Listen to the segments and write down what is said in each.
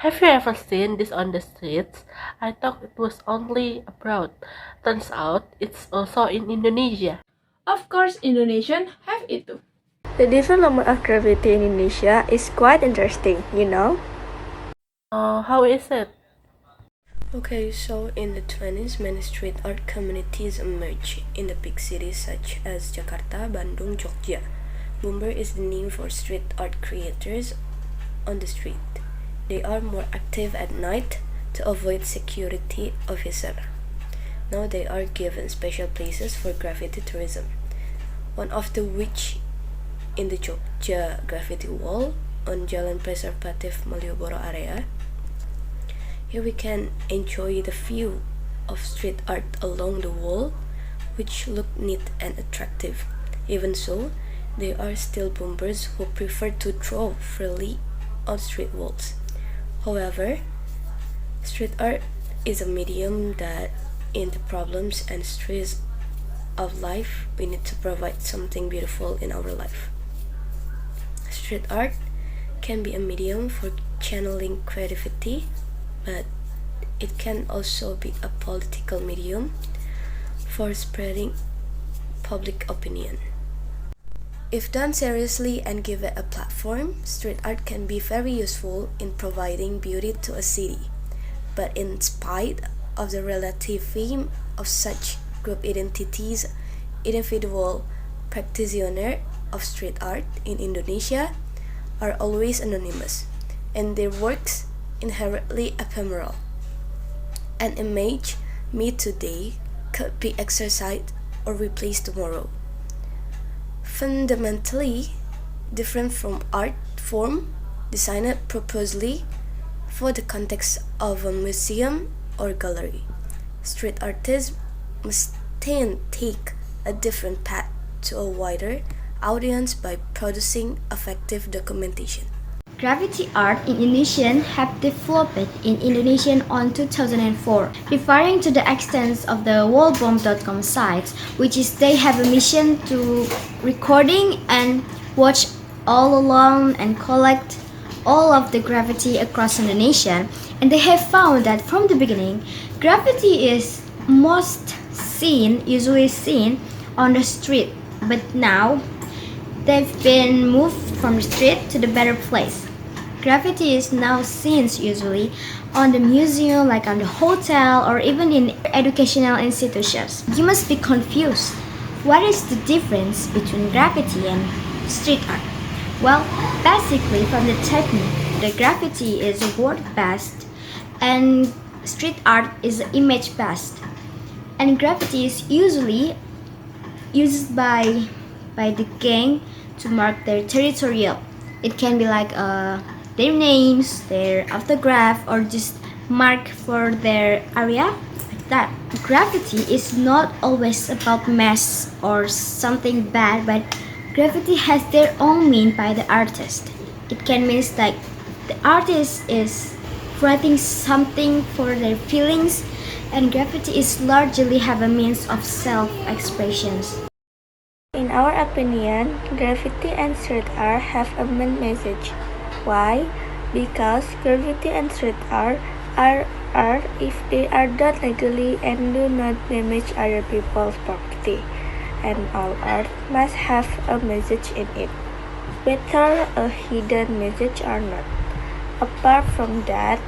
Have you ever seen this on the streets? I thought it was only abroad. Turns out it's also in Indonesia. Of course, Indonesians have it too. The development of graffiti in Indonesia is quite interesting, you know? How is it? Okay, so in the 20s, many street art communities emerged in the big cities such as Jakarta, Bandung, Jogja. Bomber is the name for street art creators on the street. They are more active at night to avoid security officer. Now they are given special places for graffiti tourism. One of the which in the Jogja graffiti wall on Jalan Preservatif Malioboro area. Here we can enjoy the view of street art along the wall, which look neat and attractive. Even so, there are still bombers who prefer to draw freely on street walls. However, street art is a medium that in the problems and stress of life, we need to provide something beautiful in our life. Street art can be a medium for channeling creativity, but it can also be a political medium for spreading public opinion. If done seriously and given a platform, street art can be very useful in providing beauty to a city. But in spite of the relative fame of such group identities, individual practitioners of street art in Indonesia are always anonymous, and their works inherently ephemeral. An image made today could be exercised or replaced tomorrow. Fundamentally different from art form designed purposely for the context of a museum or gallery. Street artists must then take a different path to a wider audience by producing effective documentation. Graffiti art in Indonesian have developed in Indonesian on 2004, referring to the extent of the wallbomb.com sites, which is they have a mission to recording and watch all along and collect all of the graffiti across Indonesia, and they have found that from the beginning, graffiti is usually seen on the street, but now they've been moved from the street to the better place. Graffiti is now seen usually on the museum, like on the hotel, or even in educational institutions. You must be confused. What is the difference between graffiti and street art? Well, basically from the technique, the graffiti is word-based and street art is image-based. And graffiti is usually used by the gang to mark their territorial. It can be like their names, their autograph, or just mark for their area. Like that. Graffiti is not always about mess or something bad, but graffiti has their own meaning by the artist. It can mean like the artist is writing something for their feelings, and graffiti is largely have a means of self-expressions. In our opinion, graffiti and street art have a main message. Why? Because graffiti and street art are art if they are done legally and do not damage other people's property. And all art must have a message in it, whether a hidden message or not. Apart from that,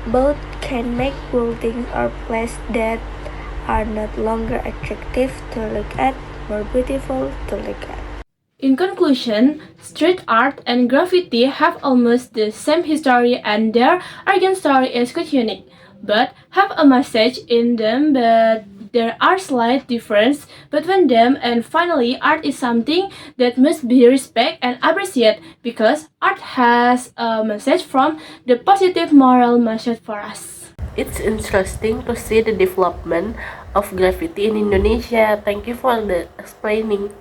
both can make buildings or places that are not longer attractive to look at more beautiful to look at. In conclusion, street art and graffiti have almost the same history and their origin story is quite unique, but have a message in them, but there are slight differences between them, and finally art is something that must be respected and appreciated because art has a message from the positive moral message for us. It's interesting to see the development of graffiti in Indonesia. Thank you for the explaining.